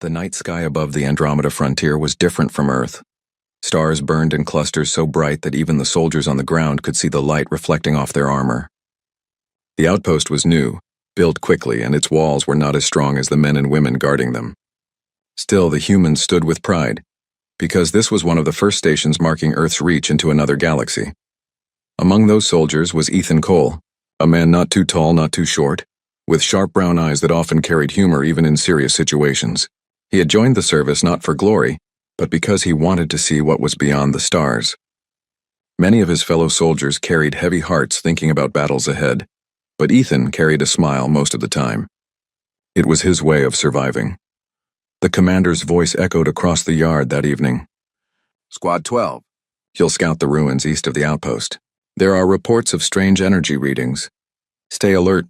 The night sky above the Andromeda frontier was different from Earth. Stars burned in clusters so bright that even the soldiers on the ground could see the light reflecting off their armor. The outpost was new, built quickly, and its walls were not as strong as the men and women guarding them. Still, the humans stood with pride, because this was one of the first stations marking Earth's reach into another galaxy. Among those soldiers was Ethan Cole, a man not too tall, not too short, with sharp brown eyes that often carried humor even in serious situations. He had joined the service not for glory, but because he wanted to see what was beyond the stars. Many of his fellow soldiers carried heavy hearts thinking about battles ahead, but Ethan carried a smile most of the time. It was his way of surviving. The commander's voice echoed across the yard that evening. "Squad 12. You'll scout the ruins east of the outpost. There are reports of strange energy readings. Stay alert."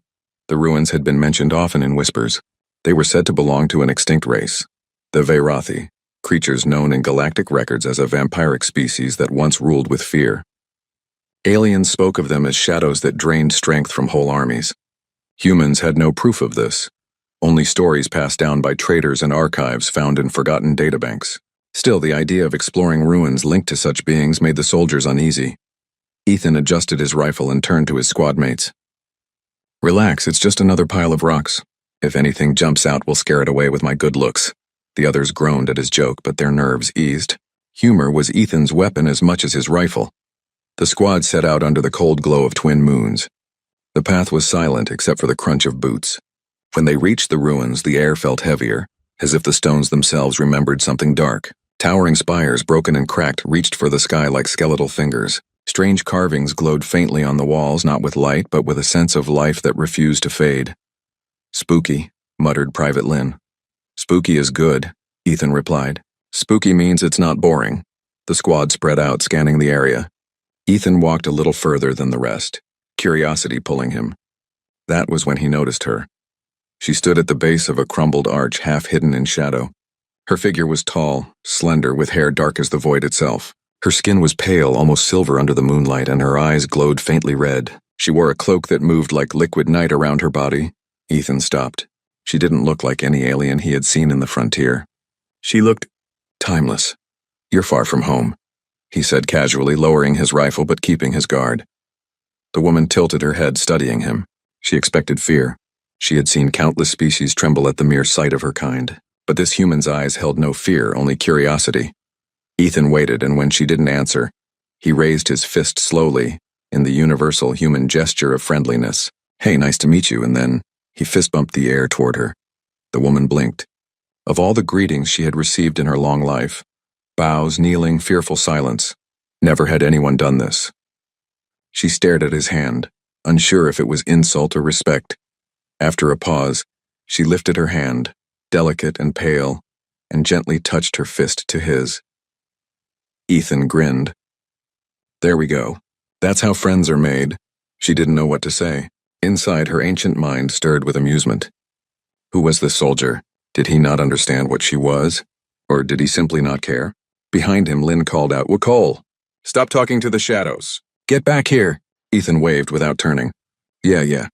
The ruins had been mentioned often in whispers. They were said to belong to an extinct race, the Veirathi, creatures known in galactic records as a vampiric species that once ruled with fear. Aliens spoke of them as shadows that drained strength from whole armies. Humans had no proof of this, only stories passed down by traders and archives found in forgotten databanks. Still, the idea of exploring ruins linked to such beings made the soldiers uneasy. Ethan adjusted his rifle and turned to his squad mates. "Relax, it's just another pile of rocks. If anything jumps out, we'll scare it away with my good looks." The others groaned at his joke, but their nerves eased. Humor was Ethan's weapon as much as his rifle. The squad set out under the cold glow of twin moons. The path was silent except for the crunch of boots. When they reached the ruins, the air felt heavier, as if the stones themselves remembered something dark. Towering spires, broken and cracked, reached for the sky like skeletal fingers. Strange carvings glowed faintly on the walls, not with light, but with a sense of life that refused to fade. "Spooky," muttered Private Lynn. "Spooky is good," Ethan replied. "Spooky means it's not boring." The squad spread out, scanning the area. Ethan walked a little further than the rest, curiosity pulling him. That was when he noticed her. She stood at the base of a crumbled arch, half hidden in shadow. Her figure was tall, slender, with hair dark as the void itself. Her skin was pale, almost silver under the moonlight, and her eyes glowed faintly red. She wore a cloak that moved like liquid night around her body. Ethan stopped. She didn't look like any alien he had seen in the frontier. She looked timeless. "You're far from home," he said casually, lowering his rifle but keeping his guard. The woman tilted her head, studying him. She expected fear. She had seen countless species tremble at the mere sight of her kind. But this human's eyes held no fear, only curiosity. Ethan waited, and when she didn't answer, he raised his fist slowly, in the universal human gesture of friendliness. "Hey, nice to meet you," and then he fist-bumped the air toward her. The woman blinked. Of all the greetings she had received in her long life, bows, kneeling, fearful silence, never had anyone done this. She stared at his hand, unsure if it was insult or respect. After a pause, she lifted her hand, delicate and pale, and gently touched her fist to his. Ethan grinned. "There we go. That's how friends are made." She didn't know what to say. Inside, her ancient mind stirred with amusement. Who was this soldier? Did he not understand what she was? Or did he simply not care? Behind him, Lynn called out, "Cole, stop talking to the shadows. Get back here." Ethan waved without turning. Yeah.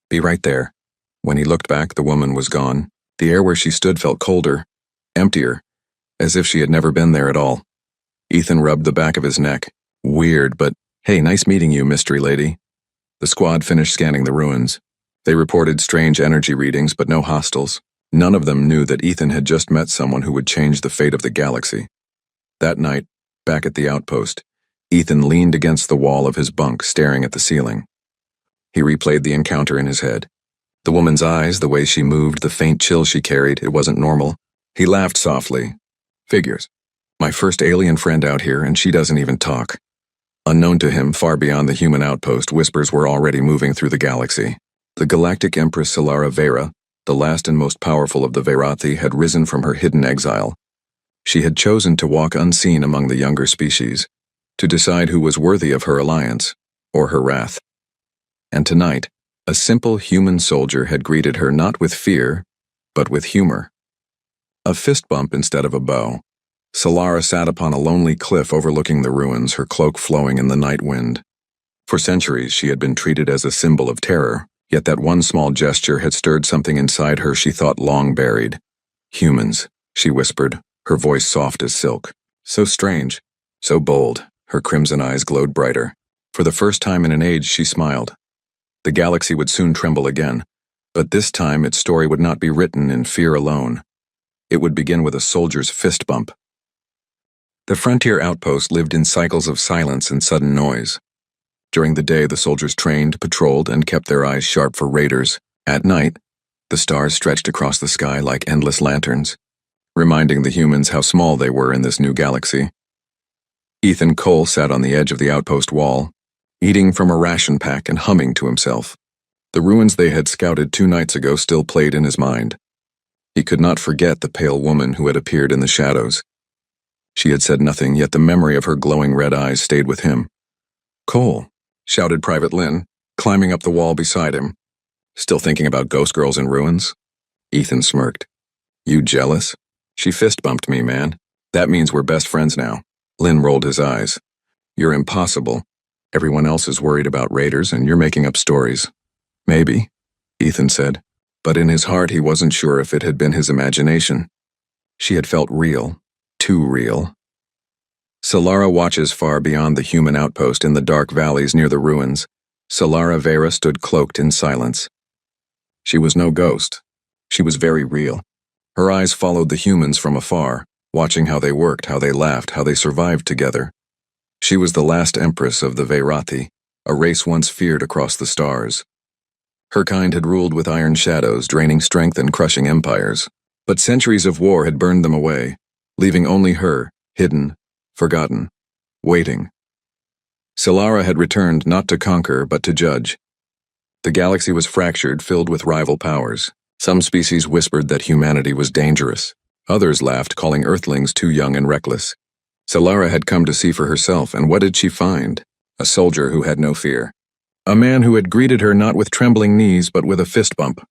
Be right there." When he looked back, the woman was gone. The air where she stood felt colder, emptier, as if she had never been there at all. Ethan rubbed the back of his neck. "Weird, but hey, nice meeting you, mystery lady." The squad finished scanning the ruins. They reported strange energy readings, but no hostiles. None of them knew that Ethan had just met someone who would change the fate of the galaxy. That night, back at the outpost, Ethan leaned against the wall of his bunk, staring at the ceiling. He replayed the encounter in his head. The woman's eyes, the way she moved, the faint chill she carried, it wasn't normal. He laughed softly. "Figures. My first alien friend out here, and she doesn't even talk." Unknown to him, far beyond the human outpost, whispers were already moving through the galaxy. The galactic Empress Solara Vera, the last and most powerful of the Veirathi, had risen from her hidden exile. She had chosen to walk unseen among the younger species, to decide who was worthy of her alliance, or her wrath. And tonight, a simple human soldier had greeted her not with fear, but with humor. A fist bump instead of a bow. Solara sat upon a lonely cliff overlooking the ruins, her cloak flowing in the night wind. For centuries, she had been treated as a symbol of terror, yet that one small gesture had stirred something inside her she thought long buried. Humans. she whispered, her voice soft as silk. So strange, so bold, her crimson eyes glowed brighter. For the first time in an age, she smiled. The galaxy would soon tremble again, but this time its story would not be written in fear alone. It would begin with a soldier's fist bump. The frontier outpost lived in cycles of silence and sudden noise. During the day, the soldiers trained, patrolled, and kept their eyes sharp for raiders. At night, the stars stretched across the sky like endless lanterns, reminding the humans how small they were in this new galaxy. Ethan Cole sat on the edge of the outpost wall, eating from a ration pack and humming to himself. The ruins they had scouted 2 nights ago still played in his mind. He could not forget the pale woman who had appeared in the shadows. She had said nothing, yet the memory of her glowing red eyes stayed with him. "Cole," shouted Private Lynn, climbing up the wall beside him. "Still thinking about ghost girls in ruins?" Ethan smirked. "You jealous? She fist-bumped me, man. That means we're best friends now." Lynn rolled his eyes. "You're impossible. Everyone else is worried about raiders, and you're making up stories." "Maybe," Ethan said, but in his heart he wasn't sure if it had been his imagination. She had felt real, too real. Solara watches far beyond the human outpost in the dark valleys near the ruins. Solara Vera stood cloaked in silence. She was no ghost. She was very real. Her eyes followed the humans from afar, watching how they worked, how they laughed, how they survived together. She was the last empress of the Veirathi, a race once feared across the stars. Her kind had ruled with iron shadows, draining strength and crushing empires. But centuries of war had burned them away, leaving only her, hidden, forgotten, waiting. Solara had returned not to conquer, but to judge. The galaxy was fractured, filled with rival powers. Some species whispered that humanity was dangerous. Others laughed, calling Earthlings too young and reckless. Solara had come to see for herself, and what did she find? A soldier who had no fear. A man who had greeted her not with trembling knees, but with a fist bump.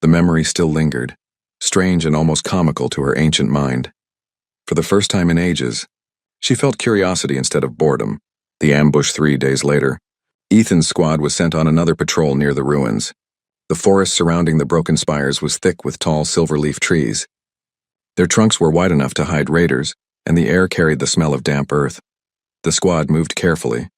The memory still lingered, strange and almost comical to her ancient mind. For the first time in ages, she felt curiosity instead of boredom. The ambush 3 days later. Ethan's squad was sent on another patrol near the ruins. The forest surrounding the broken spires was thick with tall silver-leaf trees. Their trunks were wide enough to hide raiders, and the air carried the smell of damp earth. The squad moved carefully.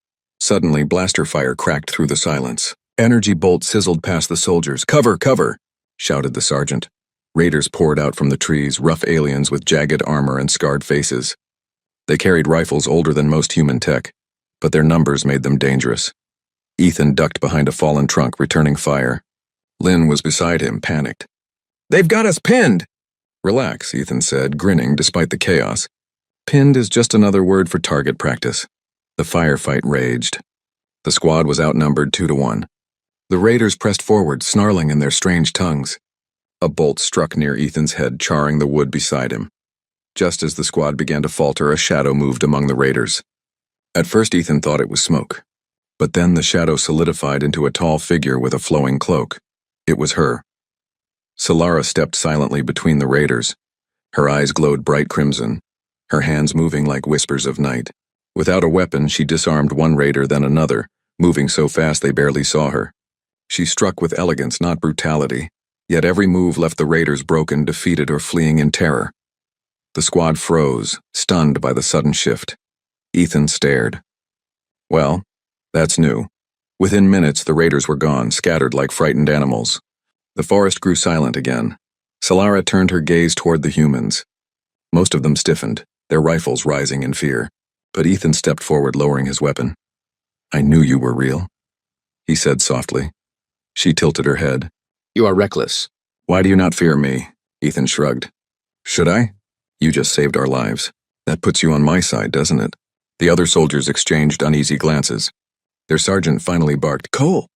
Suddenly, blaster fire cracked through the silence. Energy bolts sizzled past the soldiers. "Cover, cover!" shouted the sergeant. Raiders poured out from the trees, rough aliens with jagged armor and scarred faces. They carried rifles older than most human tech, but their numbers made them dangerous. Ethan ducked behind a fallen trunk, returning fire. Lynn was beside him, panicked. "They've got us pinned!" "Relax," Ethan said, grinning despite the chaos. "Pinned is just another word for target practice." The firefight raged. The squad was outnumbered 2-1. The raiders pressed forward, snarling in their strange tongues. A bolt struck near Ethan's head, charring the wood beside him. Just as the squad began to falter, a shadow moved among the raiders. At first Ethan thought it was smoke, but then the shadow solidified into a tall figure with a flowing cloak. It was her. Solara stepped silently between the raiders. Her eyes glowed bright crimson, her hands moving like whispers of night. Without a weapon, she disarmed one raider, then another, moving so fast they barely saw her. She struck with elegance, not brutality, yet every move left the raiders broken, defeated, or fleeing in terror. The squad froze, stunned by the sudden shift. Ethan stared. Well, that's new. Within minutes, the raiders were gone, scattered like frightened animals. The forest grew silent again. Solara turned her gaze toward the humans. Most of them stiffened, their rifles rising in fear. But Ethan stepped forward, lowering his weapon. "I knew you were real," he said softly. She tilted her head. "You are reckless." "Why do you not fear me?" Ethan shrugged. "Should I? You just saved our lives. That puts you on my side, doesn't it?" The other soldiers exchanged uneasy glances. Their sergeant finally barked, "Cole,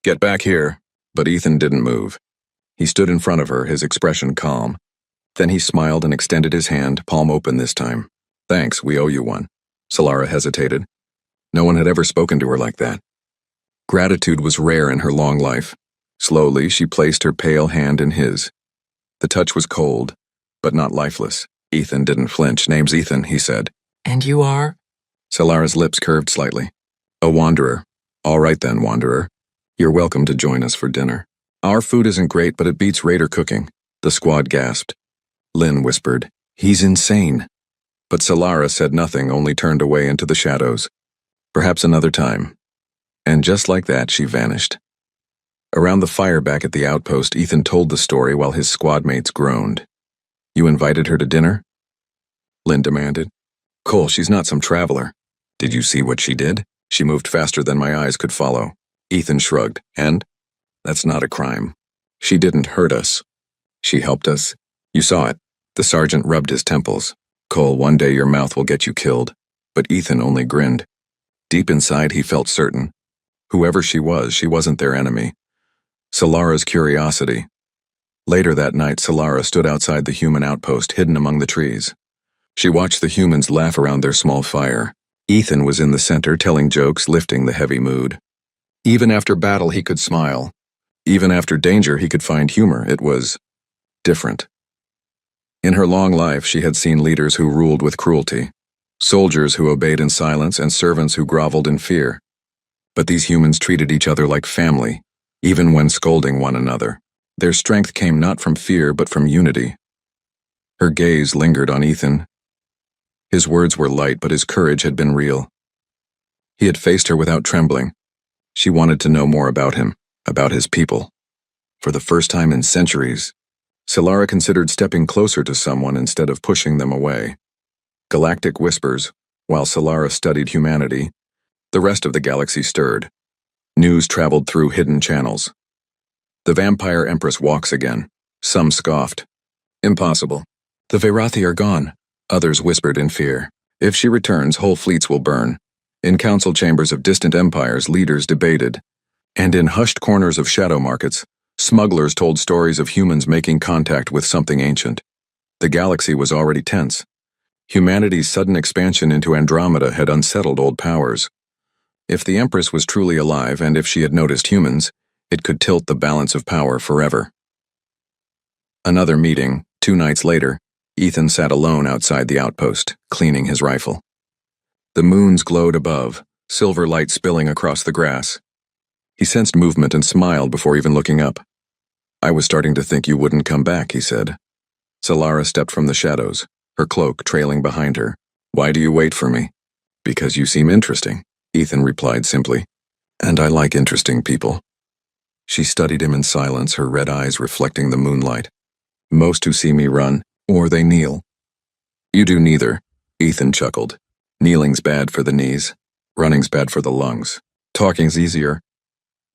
get back here." But Ethan didn't move. He stood in front of her, his expression calm. Then he smiled and extended his hand, palm open this time. "Thanks, we owe you one." Solara hesitated. No one had ever spoken to her like that. Gratitude was rare in her long life. Slowly, she placed her pale hand in his. The touch was cold, but not lifeless. Ethan didn't flinch. "Name's Ethan," he said. "And you are?" Solara's lips curved slightly. "A wanderer." "All right then, wanderer. You're welcome to join us for dinner. Our food isn't great, but it beats raider cooking." The squad gasped. Lynn whispered. He's insane. But Solara said nothing, only turned away into the shadows. Perhaps another time. And just like that, she vanished. Around the fire back at the outpost, Ethan told the story while his squadmates groaned. You invited her to dinner? Lynn demanded. Cole, she's not some traveler. Did you see what she did? She moved faster than my eyes could follow. Ethan shrugged. And? That's not a crime. She didn't hurt us. She helped us. You saw it. The sergeant rubbed his temples. Cole, one day your mouth will get you killed. But Ethan only grinned. Deep inside, he felt certain. Whoever she wasn't their enemy. Solara's curiosity. Later that night, Solara stood outside the human outpost, hidden among the trees. She watched the humans laugh around their small fire. Ethan was in the center, telling jokes, lifting the heavy mood. Even after battle, he could smile. Even after danger, he could find humor. It was different. In her long life, she had seen leaders who ruled with cruelty, soldiers who obeyed in silence, and servants who groveled in fear. But these humans treated each other like family, even when scolding one another. Their strength came not from fear, but from unity. Her gaze lingered on Ethan. His words were light, but his courage had been real. He had faced her without trembling. She wanted to know more about him, about his people. For the first time in centuries, Solara considered stepping closer to someone instead of pushing them away. Galactic whispers, while Solara studied humanity, the rest of the galaxy stirred. News traveled through hidden channels. The vampire Empress walks again. Some scoffed. Impossible. The Verathi are gone. Others whispered in fear. If she returns, whole fleets will burn. In council chambers of distant empires, leaders debated. And in hushed corners of shadow markets, smugglers told stories of humans making contact with something ancient. The galaxy was already tense. Humanity's sudden expansion into Andromeda had unsettled old powers. If the Empress was truly alive, and if she had noticed humans, it could tilt the balance of power forever. Another meeting, 2 nights later, Ethan sat alone outside the outpost, cleaning his rifle. The moons glowed above, silver light spilling across the grass. He sensed movement and smiled before even looking up. I was starting to think you wouldn't come back, he said. Solara stepped from the shadows, her cloak trailing behind her. Why do you wait for me? Because you seem interesting, Ethan replied simply. And I like interesting people. She studied him in silence, her red eyes reflecting the moonlight. Most who see me run, or they kneel. You do neither, Ethan chuckled. Kneeling's bad for the knees. Running's bad for the lungs. Talking's easier.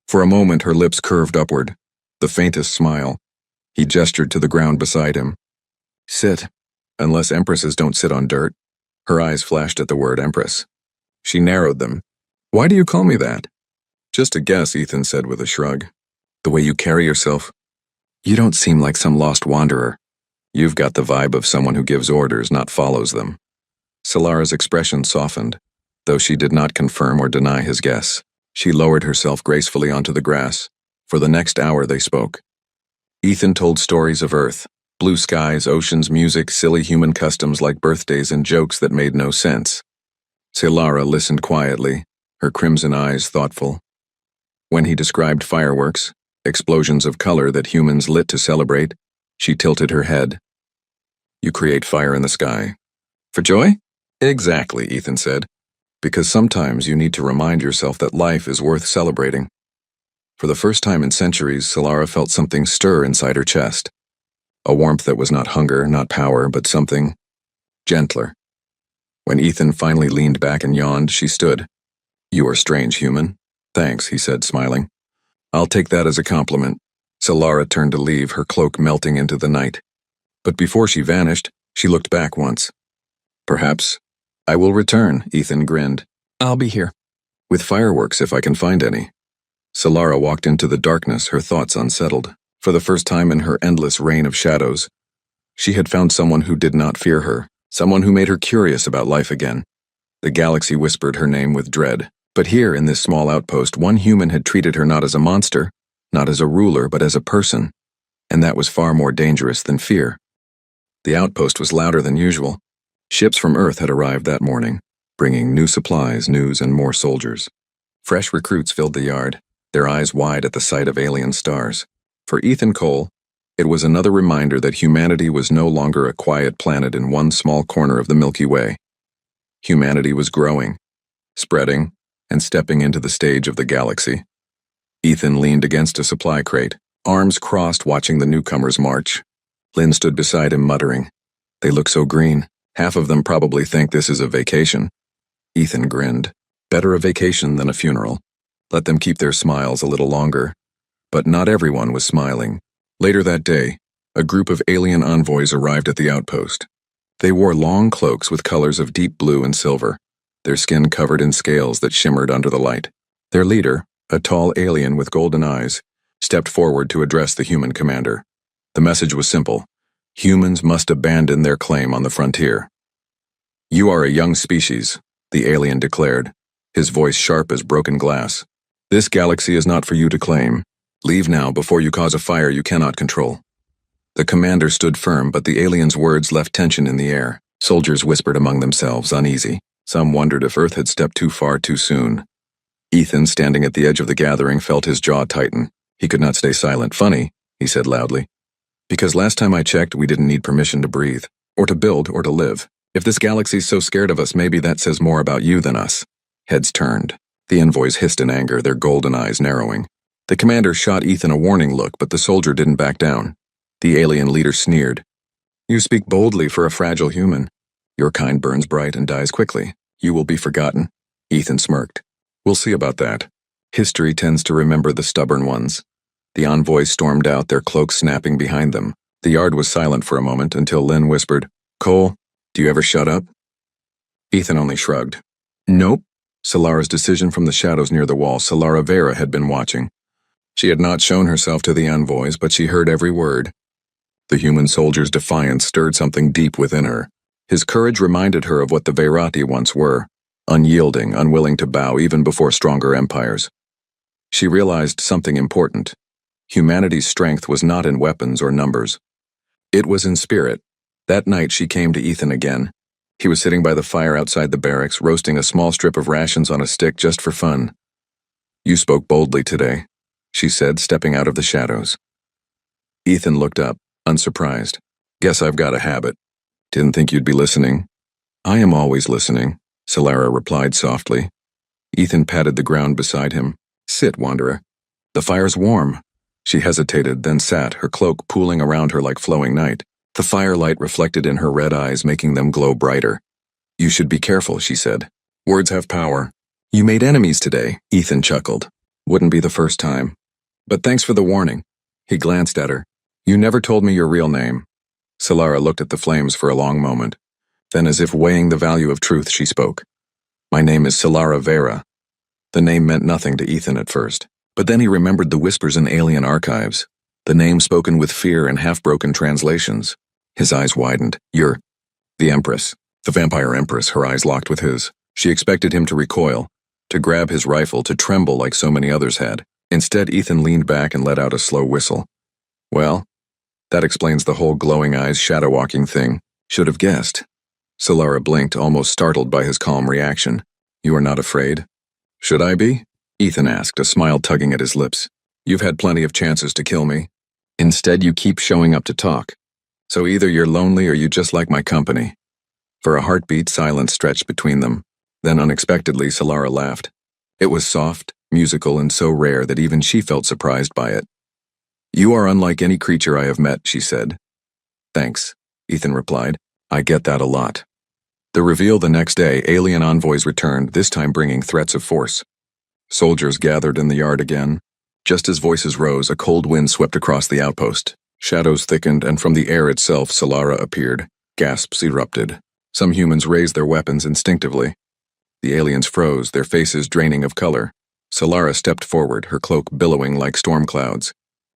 For a moment, her lips curved upward, the faintest smile. He gestured to the ground beside him. Sit, unless empresses don't sit on dirt. Her eyes flashed at the word Empress. She narrowed them. Why do you call me that? Just a guess, Ethan said with a shrug. The way you carry yourself. You don't seem like some lost wanderer. You've got the vibe of someone who gives orders, not follows them. Solara's expression softened, though she did not confirm or deny his guess. She lowered herself gracefully onto the grass. For the next hour they spoke. Ethan told stories of Earth, blue skies, oceans, music, silly human customs like birthdays and jokes that made no sense. Solara listened quietly, her crimson eyes thoughtful. When he described fireworks, explosions of color that humans lit to celebrate, she tilted her head. You create fire in the sky. For joy? Exactly, Ethan said. Because sometimes you need to remind yourself that life is worth celebrating. For the first time in centuries, Solara felt something stir inside her chest. A warmth that was not hunger, not power, but something gentler. When Ethan finally leaned back and yawned, she stood. You are strange, human. Thanks, he said, smiling. I'll take that as a compliment. Solara turned to leave, her cloak melting into the night. But before she vanished, she looked back once. Perhaps I will return, Ethan grinned. I'll be here. With fireworks if I can find any. Solara walked into the darkness, her thoughts unsettled. For the first time in her endless reign of shadows, she had found someone who did not fear her, someone who made her curious about life again. The galaxy whispered her name with dread. But here, in this small outpost, one human had treated her not as a monster, not as a ruler, but as a person. And that was far more dangerous than fear. The outpost was louder than usual. Ships from Earth had arrived that morning, bringing new supplies, news, and more soldiers. Fresh recruits filled the yard, their eyes wide at the sight of alien stars. For Ethan Cole, It was another reminder that humanity was no longer a quiet planet in one small corner of the Milky Way. Humanity was growing, spreading, and stepping into the stage of the galaxy. Ethan leaned against a supply crate, arms crossed watching the newcomers march. Lynn stood beside him muttering, "They look so green. Half of them probably think this is a vacation." Ethan grinned. Better a vacation than a funeral. Let them keep their smiles a little longer. But not everyone was smiling. Later that day, a group of alien envoys arrived at the outpost. They wore long cloaks with colors of deep blue and silver, their skin covered in scales that shimmered under the light. Their leader, a tall alien with golden eyes, stepped forward to address the human commander. The message was simple. Humans must abandon their claim on the frontier. "You are a young species," the alien declared, his voice sharp as broken glass. "This galaxy is not for you to claim. Leave now before you cause a fire you cannot control." The commander stood firm, but the alien's words left tension in the air. Soldiers whispered among themselves, uneasy. Some wondered if Earth had stepped too far too soon. Ethan, standing at the edge of the gathering, felt his jaw tighten. He could not stay silent. "Funny," he said loudly. "Because last time I checked, we didn't need permission to breathe, or to build, or to live. If this galaxy's so scared of us, maybe that says more about you than us." Heads turned. The envoys hissed in anger, their golden eyes narrowing. The commander shot Ethan a warning look, but the soldier didn't back down. The alien leader sneered. "You speak boldly for a fragile human. Your kind burns bright and dies quickly. You will be forgotten." Ethan smirked. "We'll see about that. History tends to remember the stubborn ones." The envoys stormed out, their cloaks snapping behind them. The yard was silent for a moment until Lynn whispered, "Cole, do you ever shut up?" Ethan only shrugged. "Nope." Solara's decision from the shadows near the wall. Solara Vera had been watching. She had not shown herself to the envoys, but she heard every word. The human soldier's defiance stirred something deep within her. His courage reminded her of what the Verati once were, unyielding, unwilling to bow even before stronger empires. She realized something important. Humanity's strength was not in weapons or numbers. It was in spirit. That night she came to Ethan again. He was sitting by the fire outside the barracks, roasting a small strip of rations on a stick just for fun. "You spoke boldly today," she said, stepping out of the shadows. Ethan looked up, unsurprised. "Guess I've got a habit. Didn't think you'd be listening." "I am always listening," Solara replied softly. Ethan patted the ground beside him. "Sit, wanderer. The fire's warm." She hesitated, then sat, her cloak pooling around her like flowing night. The firelight reflected in her red eyes, making them glow brighter. "You should be careful," she said. "Words have power." "You made enemies today," Ethan chuckled. "Wouldn't be the first time. But thanks for the warning." He glanced at her. "You never told me your real name." Solara looked at the flames for a long moment. Then, as if weighing the value of truth, she spoke. "My name is Solara Vera." The name meant nothing to Ethan at first, but then he remembered the whispers in alien archives, the name spoken with fear and half-broken translations. His eyes widened. "You're the Empress." The vampire Empress, her eyes locked with his. She expected him to recoil, to grab his rifle, to tremble like so many others had. Instead, Ethan leaned back and let out a slow whistle. "Well, that explains the whole glowing eyes shadow-walking thing. Should have guessed." Solara blinked, almost startled by his calm reaction. "You are not afraid?" "Should I be?" Ethan asked, a smile tugging at his lips. "You've had plenty of chances to kill me. Instead, you keep showing up to talk. So either you're lonely or you just like my company." For a heartbeat, silence stretched between them. Then unexpectedly, Solara laughed. It was soft, musical, and so rare that even she felt surprised by it. "You are unlike any creature I have met," she said. "Thanks," Ethan replied. "I get that a lot." The reveal the next day, alien envoys returned, this time bringing threats of force. Soldiers gathered in the yard again. Just as voices rose, a cold wind swept across the outpost. Shadows thickened, and from the air itself, Solara appeared. Gasps erupted. Some humans raised their weapons instinctively. The aliens froze, their faces draining of color. Solara stepped forward, her cloak billowing like storm clouds.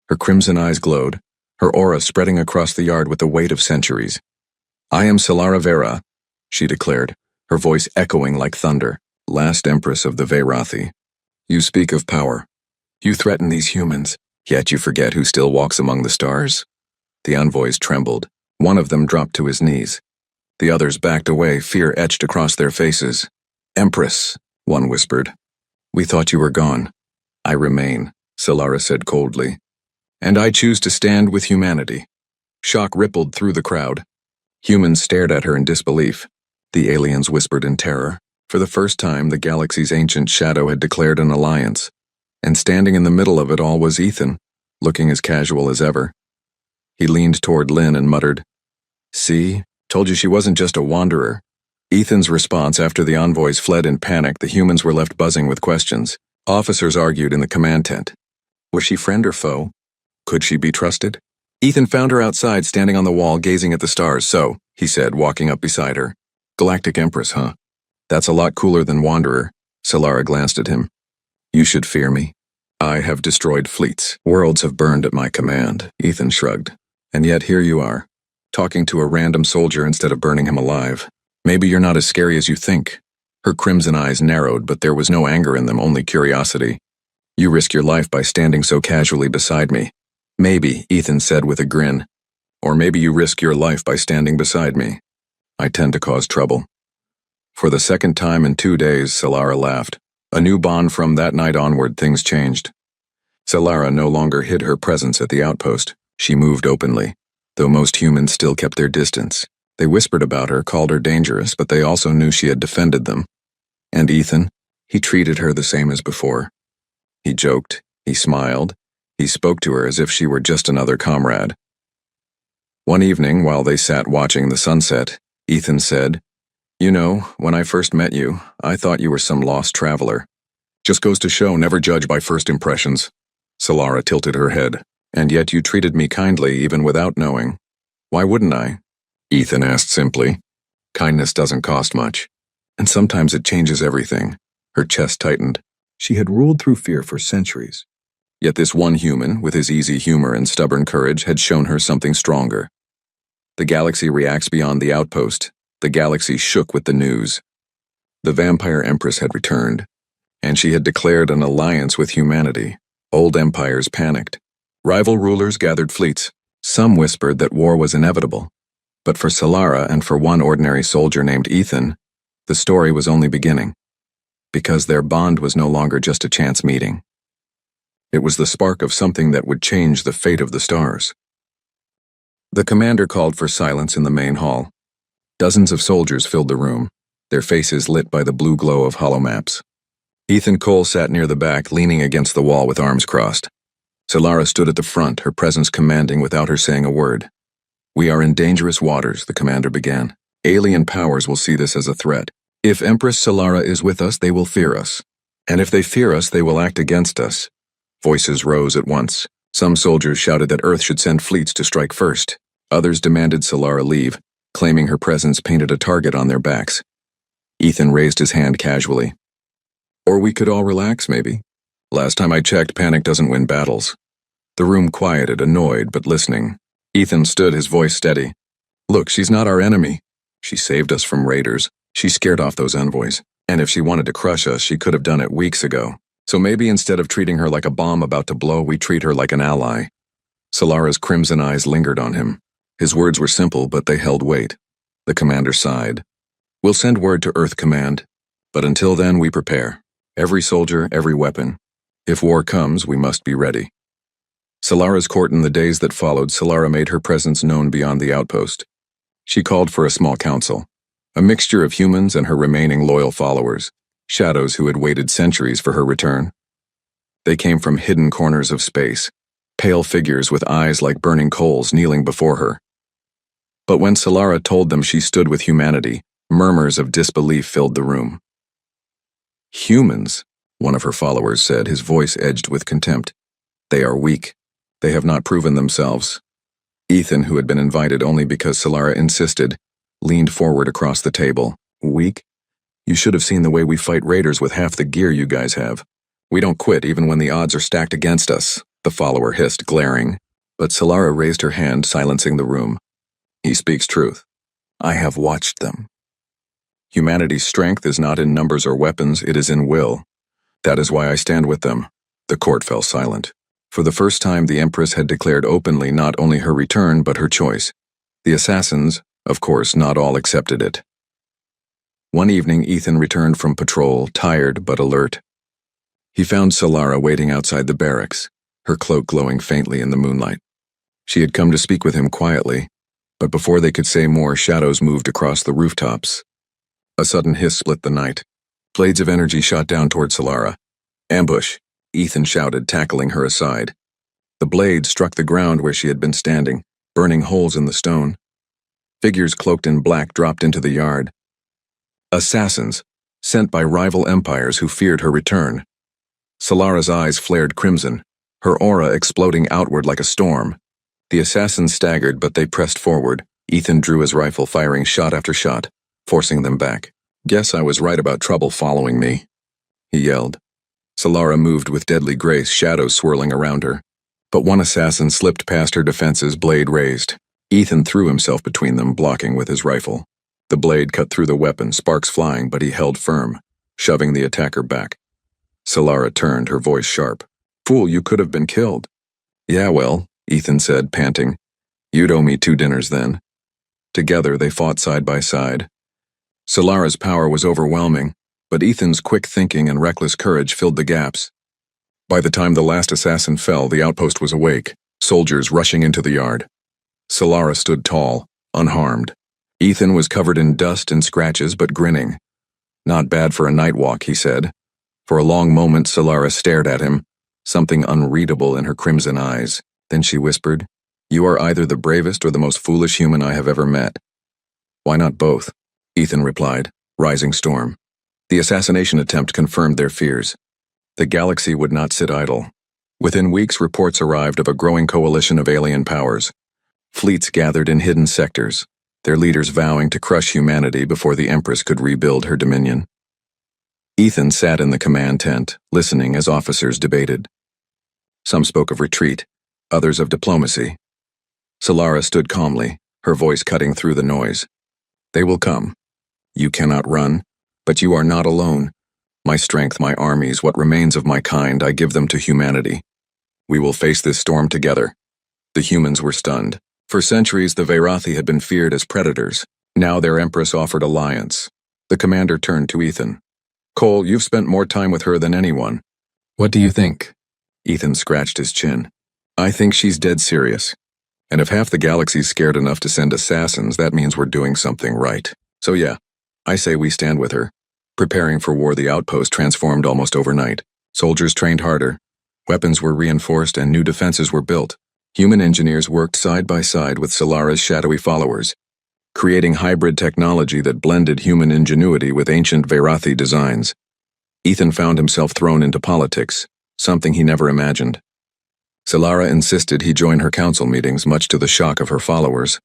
Her crimson eyes glowed, her aura spreading across the yard with the weight of centuries. "I am Solara Vera," she declared, her voice echoing like thunder, "last Empress of the Verati. You speak of power. You threaten these humans, yet you forget who still walks among the stars?" The envoys trembled. One of them dropped to his knees. The others backed away, fear etched across their faces. "Empress," one whispered. "We thought you were gone." "I remain," Solara said coldly. And I choose to stand with humanity. Shock rippled through the crowd. Humans stared at her in disbelief. The aliens whispered in terror. For the first time, the galaxy's ancient shadow had declared an alliance. And standing in the middle of it all was Ethan, looking as casual as ever. He leaned toward Lynn and muttered, "See, told you she wasn't just a wanderer." Ethan's response after the envoys fled in panic, the humans were left buzzing with questions. Officers argued in the command tent. Was she friend or foe? Could she be trusted? Ethan found her outside, standing on the wall, gazing at the stars. "So," he said, walking up beside her. "Galactic Empress, huh? That's a lot cooler than Wanderer." Solara glanced at him. "You should fear me. I have destroyed fleets. Worlds have burned at my command," Ethan shrugged. "And yet here you are, talking to a random soldier instead of burning him alive. Maybe you're not as scary as you think." Her crimson eyes narrowed, but there was no anger in them, only curiosity. "You risk your life by standing so casually beside me." "Maybe," Ethan said with a grin. "Or maybe you risk your life by standing beside me. I tend to cause trouble." For the second time in 2 days, Solara laughed. A new bond. From that night onward, things changed. Solara no longer hid her presence at the outpost. She moved openly, though most humans still kept their distance. They whispered about her, called her dangerous, but they also knew she had defended them. And Ethan, he treated her the same as before. He joked, he smiled, he spoke to her as if she were just another comrade. One evening, while they sat watching the sunset, Ethan said, "You know, when I first met you, I thought you were some lost traveler." "Just goes to show, never judge by first impressions." Solara tilted her head. "And yet you treated me kindly even without knowing." "Why wouldn't I?" Ethan asked simply. "Kindness doesn't cost much. And sometimes it changes everything." Her chest tightened. She had ruled through fear for centuries. Yet this one human, with his easy humor and stubborn courage, had shown her something stronger. The galaxy reacts beyond the outpost. The galaxy shook with the news. The vampire empress had returned, and she had declared an alliance with humanity. Old empires panicked. Rival rulers gathered fleets. Some whispered that war was inevitable. But for Solara and for one ordinary soldier named Ethan, the story was only beginning. Because their bond was no longer just a chance meeting. It was the spark of something that would change the fate of the stars. The commander called for silence in the main hall. Dozens of soldiers filled the room, their faces lit by the blue glow of holomaps. Ethan Cole sat near the back, leaning against the wall with arms crossed. Solara stood at the front, her presence commanding without her saying a word. "We are in dangerous waters," the commander began. "Alien powers will see this as a threat. If Empress Solara is with us, they will fear us. And if they fear us, they will act against us." Voices rose at once. Some soldiers shouted that Earth should send fleets to strike first. Others demanded Solara leave, claiming her presence painted a target on their backs. Ethan raised his hand casually. "Or we could all relax, maybe. Last time I checked, panic doesn't win battles." The room quieted, annoyed but listening. Ethan stood, his voice steady. "Look, she's not our enemy. She saved us from raiders. She scared off those envoys. And if she wanted to crush us, she could have done it weeks ago. So maybe instead of treating her like a bomb about to blow, we treat her like an ally." Solara's crimson eyes lingered on him. His words were simple, but they held weight. The commander sighed. "We'll send word to Earth Command. But until then, we prepare. Every soldier, every weapon. If war comes, we must be ready." Solara's court. In the days that followed, Solara made her presence known beyond the outpost. She called for a small council, a mixture of humans and her remaining loyal followers, shadows who had waited centuries for her return. They came from hidden corners of space, pale figures with eyes like burning coals kneeling before her. But when Solara told them she stood with humanity, murmurs of disbelief filled the room. "Humans," one of her followers said, his voice edged with contempt. "They are weak. They have not proven themselves." Ethan, who had been invited only because Solara insisted, leaned forward across the table. "Weak? You should have seen the way we fight raiders with half the gear you guys have. We don't quit even when the odds are stacked against us," the follower hissed, glaring. But Solara raised her hand, silencing the room. "He speaks truth. I have watched them. Humanity's strength is not in numbers or weapons, it is in will. That is why I stand with them." The court fell silent. For the first time, the Empress had declared openly not only her return, but her choice. The assassins, of course, not all accepted it. One evening, Ethan returned from patrol, tired but alert. He found Solara waiting outside the barracks, her cloak glowing faintly in the moonlight. She had come to speak with him quietly, but before they could say more, shadows moved across the rooftops. A sudden hiss split the night. Blades of energy shot down toward Solara. "Ambush!" Ethan shouted, tackling her aside. The blade struck the ground where she had been standing, burning holes in the stone. Figures cloaked in black dropped into the yard. Assassins, sent by rival empires who feared her return. Solara's eyes flared crimson, her aura exploding outward like a storm. The assassins staggered, but they pressed forward. Ethan drew his rifle, firing shot after shot, forcing them back. "Guess I was right about trouble following me," he yelled. Solara moved with deadly grace, shadows swirling around her. But one assassin slipped past her defenses, blade raised. Ethan threw himself between them, blocking with his rifle. The blade cut through the weapon, sparks flying, but he held firm, shoving the attacker back. Solara turned, her voice sharp. "Fool, you could have been killed." "Yeah, well," Ethan said, panting. "You'd owe me 2 dinners then." Together they fought side by side. Solara's power was overwhelming, but Ethan's quick thinking and reckless courage filled the gaps. By the time the last assassin fell, the outpost was awake, soldiers rushing into the yard. Solara stood tall, unharmed. Ethan was covered in dust and scratches, but grinning. "Not bad for a night walk," he said. For a long moment, Solara stared at him, something unreadable in her crimson eyes. Then she whispered, "You are either the bravest or the most foolish human I have ever met." "Why not both?" Ethan replied, rising storm. The assassination attempt confirmed their fears. The galaxy would not sit idle. Within weeks, reports arrived of a growing coalition of alien powers. Fleets gathered in hidden sectors, their leaders vowing to crush humanity before the Empress could rebuild her dominion. Ethan sat in the command tent, listening as officers debated. Some spoke of retreat, others of diplomacy. Solara stood calmly, her voice cutting through the noise. "They will come. You cannot run, but you are not alone. My strength, my armies, what remains of my kind, I give them to humanity. We will face this storm together." The humans were stunned. For centuries, the Verathi had been feared as predators. Now their Empress offered alliance. The commander turned to Ethan. "Cole, you've spent more time with her than anyone. What do you think?" Ethan scratched his chin. "I think she's dead serious. And if half the galaxy's scared enough to send assassins, that means we're doing something right. So yeah, I say we stand with her." Preparing for war, the outpost transformed almost overnight. Soldiers trained harder. Weapons were reinforced and new defenses were built. Human engineers worked side by side with Solara's shadowy followers, creating hybrid technology that blended human ingenuity with ancient Verathi designs. Ethan found himself thrown into politics, something he never imagined. Solara insisted he join her council meetings, much to the shock of her followers.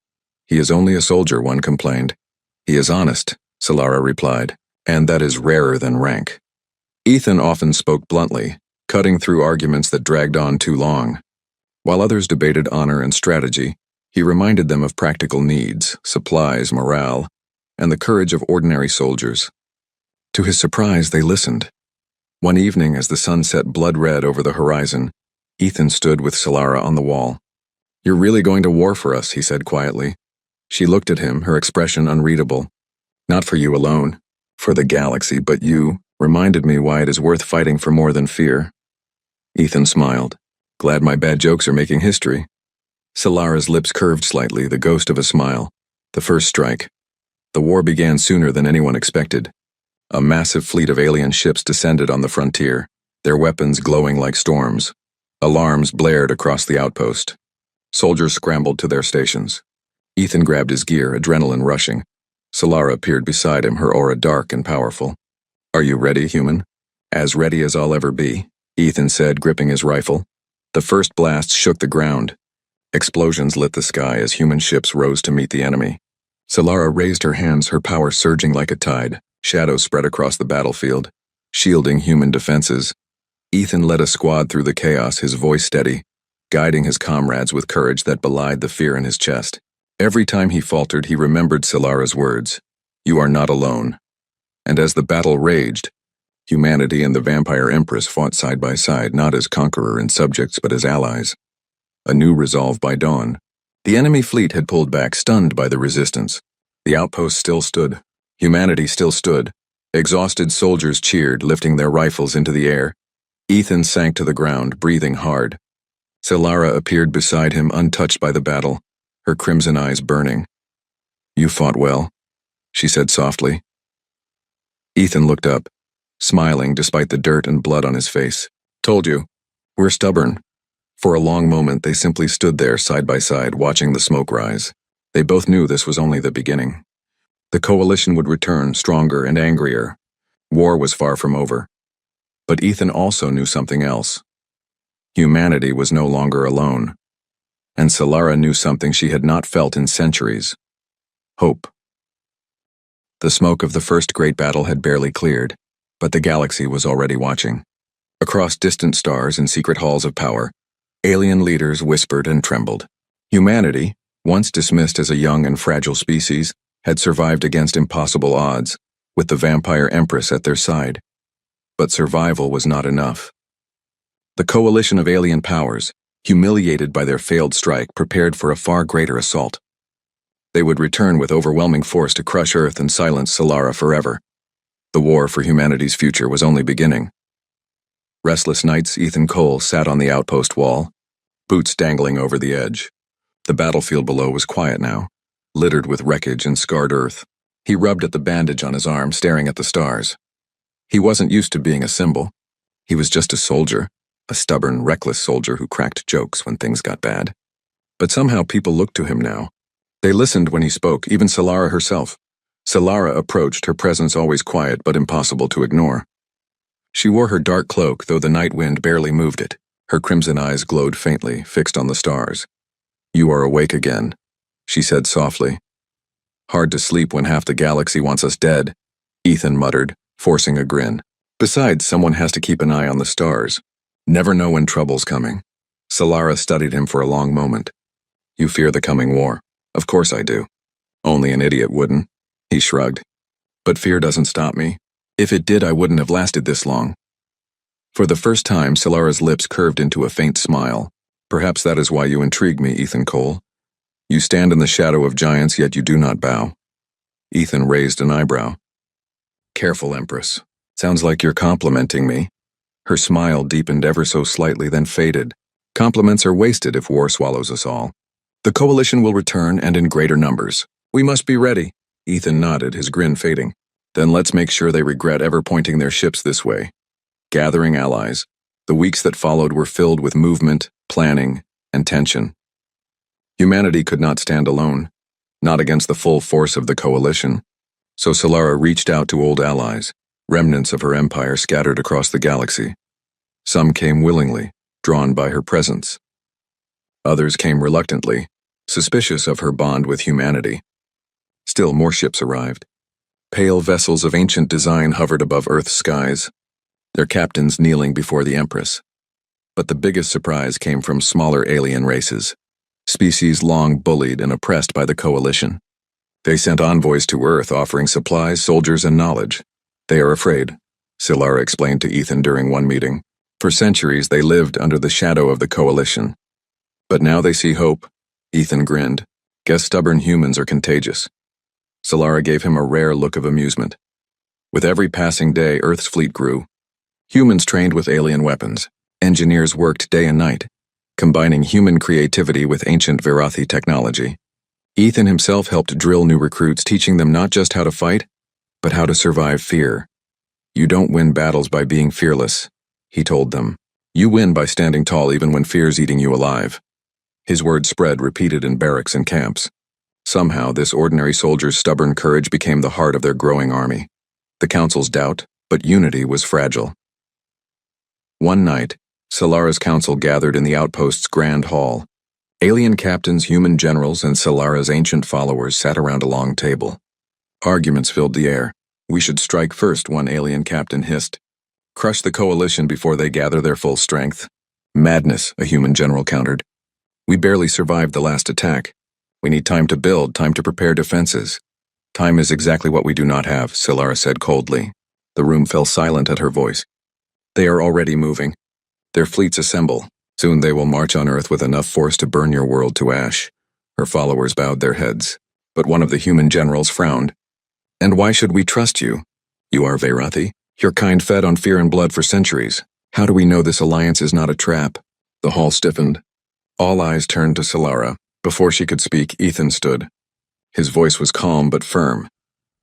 "He is only a soldier," one complained. "He is honest," Solara replied, "and that is rarer than rank." Ethan often spoke bluntly, cutting through arguments that dragged on too long. While others debated honor and strategy, he reminded them of practical needs, supplies, morale, and the courage of ordinary soldiers. To his surprise, they listened. One evening, as the sun set blood-red over the horizon, Ethan stood with Solara on the wall. "You're really going to war for us," he said quietly. She looked at him, her expression unreadable. "Not for you alone, for the galaxy, but you reminded me why it is worth fighting for more than fear." Ethan smiled. "Glad my bad jokes are making history." Solara's lips curved slightly, the ghost of a smile. The first strike. The war began sooner than anyone expected. A massive fleet of alien ships descended on the frontier, their weapons glowing like storms. Alarms blared across the outpost. Soldiers scrambled to their stations. Ethan grabbed his gear, adrenaline rushing. Solara appeared beside him, her aura dark and powerful. "Are you ready, human?" "As ready as I'll ever be," Ethan said, gripping his rifle. The first blast shook the ground. Explosions lit the sky as human ships rose to meet the enemy. Solara raised her hands, her power surging like a tide. Shadows spread across the battlefield, shielding human defenses. Ethan led a squad through the chaos, his voice steady, guiding his comrades with courage that belied the fear in his chest. Every time he faltered, he remembered Solara's words, "You are not alone." And as the battle raged, humanity and the vampire Empress fought side by side, not as conqueror and subjects, but as allies. A new resolve by dawn. The enemy fleet had pulled back, stunned by the resistance. The outpost still stood. Humanity still stood. Exhausted soldiers cheered, lifting their rifles into the air. Ethan sank to the ground, breathing hard. Solara appeared beside him, untouched by the battle, her crimson eyes burning. "You fought well," she said softly. Ethan looked up, smiling despite the dirt and blood on his face. "Told you. We're stubborn." For a long moment they simply stood there side by side, watching the smoke rise. They both knew this was only the beginning. The coalition would return, stronger and angrier. War was far from over. But Ethan also knew something else. Humanity was no longer alone. And Solara knew something she had not felt in centuries. Hope. The smoke of the first great battle had barely cleared, but the galaxy was already watching. Across distant stars and secret halls of power, alien leaders whispered and trembled. Humanity, once dismissed as a young and fragile species, had survived against impossible odds, with the vampire Empress at their side. But survival was not enough. The coalition of alien powers, humiliated by their failed strike, prepared for a far greater assault. They would return with overwhelming force to crush Earth and silence Solara forever. The war for humanity's future was only beginning. Restless nights, Ethan Cole sat on the outpost wall, boots dangling over the edge. The battlefield below was quiet now, littered with wreckage and scarred earth. He rubbed at the bandage on his arm, staring at the stars. He wasn't used to being a symbol. He was just a soldier, a stubborn, reckless soldier who cracked jokes when things got bad. But somehow people looked to him now. They listened when he spoke, even Solara herself. Solara approached, her presence always quiet but impossible to ignore. She wore her dark cloak, though the night wind barely moved it. Her crimson eyes glowed faintly, fixed on the stars. "You are awake again," she said softly. "Hard to sleep when half the galaxy wants us dead," Ethan muttered, forcing a grin. "Besides, someone has to keep an eye on the stars. Never know when trouble's coming." Solara studied him for a long moment. "You fear the coming war?" "Of course I do. Only an idiot wouldn't." He shrugged. "But fear doesn't stop me. If it did, I wouldn't have lasted this long." For the first time, Solara's lips curved into a faint smile. "Perhaps that is why you intrigue me, Ethan Cole. You stand in the shadow of giants, yet you do not bow." Ethan raised an eyebrow. "Careful, Empress. Sounds like you're complimenting me." Her smile deepened ever so slightly, then faded. "Compliments are wasted if war swallows us all. The coalition will return, and in greater numbers. We must be ready." Ethan nodded, his grin fading. "Then let's make sure they regret ever pointing their ships this way." Gathering allies, the weeks that followed were filled with movement, planning, and tension. Humanity could not stand alone, not against the full force of the coalition. So Solara reached out to old allies, remnants of her empire scattered across the galaxy. Some came willingly, drawn by her presence. Others came reluctantly, suspicious of her bond with humanity. Still more ships arrived. Pale vessels of ancient design hovered above Earth's skies, their captains kneeling before the Empress. But the biggest surprise came from smaller alien races, species long bullied and oppressed by the coalition. They sent envoys to Earth offering supplies, soldiers, and knowledge. "They are afraid," Solara explained to Ethan during one meeting. "For centuries they lived under the shadow of the coalition. But now they see hope." Ethan grinned. "Guess stubborn humans are contagious." Solara gave him a rare look of amusement. With every passing day, Earth's fleet grew. Humans trained with alien weapons. Engineers worked day and night, combining human creativity with ancient Virathi technology. Ethan himself helped drill new recruits, teaching them not just how to fight, but how to survive fear. "You don't win battles by being fearless," he told them. "You win by standing tall even when fear's eating you alive." His words spread, repeated in barracks and camps. Somehow, this ordinary soldier's stubborn courage became the heart of their growing army. The council's doubt, but unity was fragile. One night, Solara's council gathered in the outpost's grand hall. Alien captains, human generals, and Solara's ancient followers sat around a long table. Arguments filled the air. "We should strike first," one alien captain hissed. "Crush the coalition before they gather their full strength." "Madness," a human general countered. "We barely survived the last attack. We need time to build, time to prepare defenses." "Time is exactly what we do not have," Solara said coldly. The room fell silent at her voice. "They are already moving. Their fleets assemble. Soon they will march on Earth with enough force to burn your world to ash." Her followers bowed their heads, but one of the human generals frowned. "And why should we trust you? You are Virathi. Your kind fed on fear and blood for centuries. How do we know this alliance is not a trap?" The hall stiffened. All eyes turned to Solara. Before she could speak, Ethan stood. His voice was calm but firm.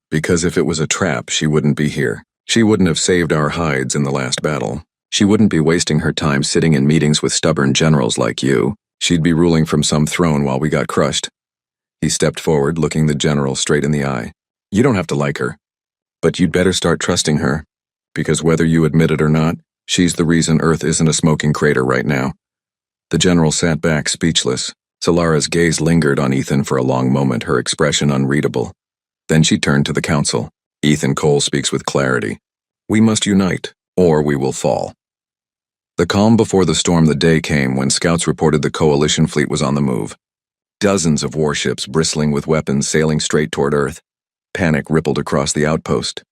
Because if it was a trap, she wouldn't be here. She wouldn't have saved our hides in the last battle. She wouldn't be wasting her time sitting in meetings with stubborn generals like you. She'd be ruling from some throne while we got crushed. He stepped forward, looking the general straight in the eye. You don't have to like her. But you'd better start trusting her. Because whether you admit it or not, she's the reason Earth isn't a smoking crater right now. The general sat back, speechless. Solara's gaze lingered on Ethan for a long moment, her expression unreadable. Then she turned to the council. Ethan Cole speaks with clarity. We must unite, or we will fall. The calm before the storm, the day came when scouts reported the coalition fleet was on the move. Dozens of warships bristling with weapons sailing straight toward Earth. Panic rippled across the outpost.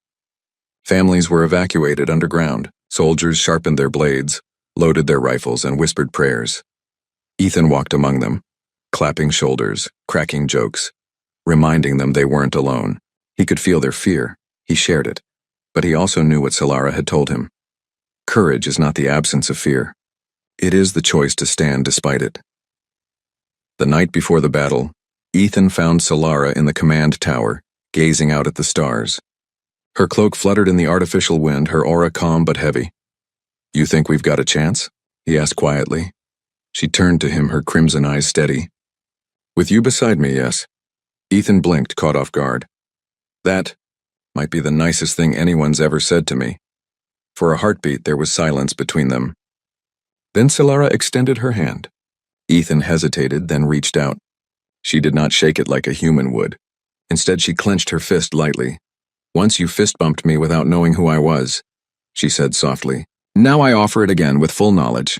Families were evacuated underground. Soldiers sharpened their blades, loaded their rifles, and whispered prayers. Ethan walked among them, clapping shoulders, cracking jokes, reminding them they weren't alone. He could feel their fear. He shared it. But he also knew what Solara had told him. Courage is not the absence of fear. It is the choice to stand despite it. The night before the battle, Ethan found Solara in the command tower, gazing out at the stars. Her cloak fluttered in the artificial wind, her aura calm but heavy. You think we've got a chance? He asked quietly. She turned to him, her crimson eyes steady. With you beside me, yes. Ethan blinked, caught off guard. That might be the nicest thing anyone's ever said to me. For a heartbeat, there was silence between them. Then Solara extended her hand. Ethan hesitated, then reached out. She did not shake it like a human would. Instead, she clenched her fist lightly. Once you fist-bumped me without knowing who I was, she said softly. Now I offer it again with full knowledge.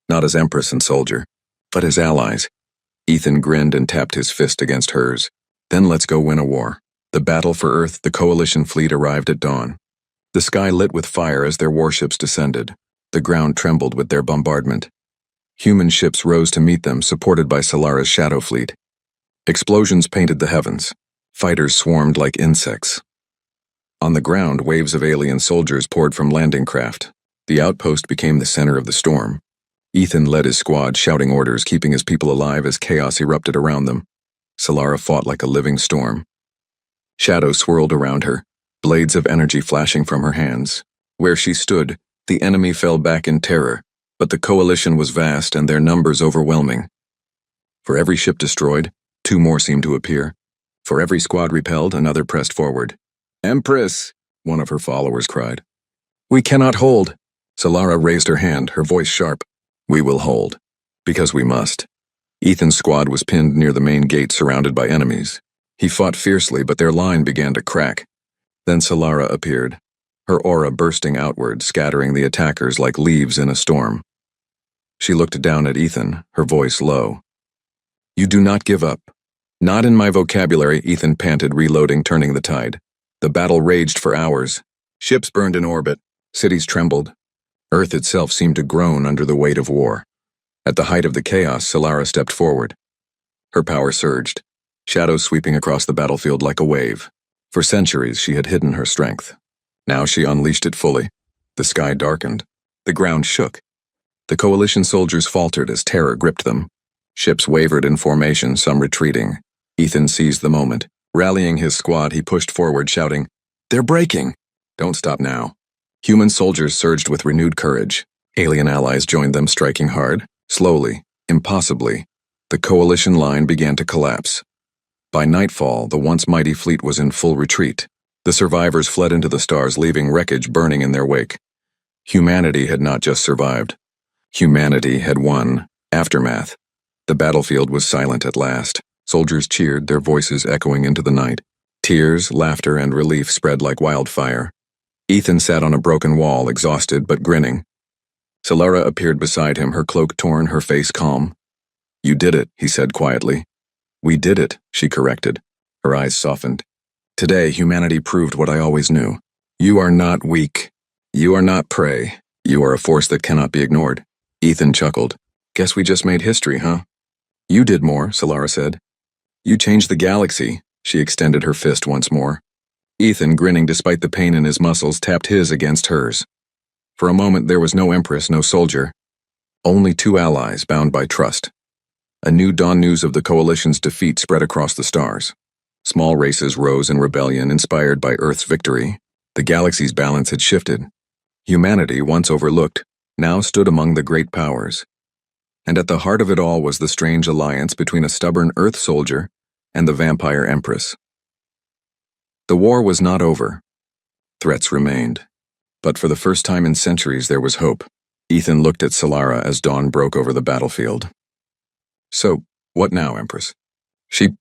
Not as Empress and soldier, but as allies. Ethan grinned and tapped his fist against hers. Then let's go win a war. The battle for Earth, the coalition fleet arrived at dawn. The sky lit with fire as their warships descended. The ground trembled with their bombardment. Human ships rose to meet them, supported by Solara's shadow fleet. Explosions painted the heavens. Fighters swarmed like insects. On the ground, waves of alien soldiers poured from landing craft. The outpost became the center of the storm. Ethan led his squad, shouting orders, keeping his people alive as chaos erupted around them. Solara fought like a living storm. Shadows swirled around her, blades of energy flashing from her hands. Where she stood, the enemy fell back in terror, but the coalition was vast and their numbers overwhelming. For every ship destroyed, 2 more seemed to appear. For every squad repelled, another pressed forward. Empress, one of her followers cried. We cannot hold. Solara raised her hand, her voice sharp. We will hold. Because we must. Ethan's squad was pinned near the main gate, surrounded by enemies. He fought fiercely, but their line began to crack. Then Solara appeared, her aura bursting outward, scattering the attackers like leaves in a storm. She looked down at Ethan, her voice low. You do not give up. Not in my vocabulary, Ethan panted, reloading, turning the tide. The battle raged for hours. Ships burned in orbit. Cities trembled. Earth itself seemed to groan under the weight of war. At the height of the chaos, Solara stepped forward. Her power surged, shadows sweeping across the battlefield like a wave. For centuries, she had hidden her strength. Now she unleashed it fully. The sky darkened. The ground shook. The coalition soldiers faltered as terror gripped them. Ships wavered in formation, some retreating. Ethan seized the moment. Rallying his squad, he pushed forward, shouting, They're breaking! Don't stop now. Human soldiers surged with renewed courage. Alien allies joined them, striking hard. Slowly, impossibly, the coalition line began to collapse. By nightfall, the once mighty fleet was in full retreat. The survivors fled into the stars, leaving wreckage burning in their wake. Humanity had not just survived. Humanity had won. Aftermath. The battlefield was silent at last. Soldiers cheered, their voices echoing into the night. Tears, laughter, and relief spread like wildfire. Ethan sat on a broken wall, exhausted but grinning. Solara appeared beside him, her cloak torn, her face calm. You did it, he said quietly. We did it, she corrected. Her eyes softened. Today, humanity proved what I always knew. You are not weak. You are not prey. You are a force that cannot be ignored. Ethan chuckled. Guess we just made history, huh? You did more, Solara said. You changed the galaxy. She extended her fist once more. Ethan, grinning despite the pain in his muscles, tapped his against hers. For a moment there was no Empress, no soldier. Only 2 allies bound by trust. A new dawn news of the Coalition's defeat spread across the stars. Small races rose in rebellion inspired by Earth's victory. The galaxy's balance had shifted. Humanity, once overlooked, now stood among the great powers. And at the heart of it all was the strange alliance between a stubborn Earth soldier and the vampire Empress. The war was not over. Threats remained. But for the first time in centuries there was hope. Ethan looked at Solara as dawn broke over the battlefield. "So, what now, Empress?" She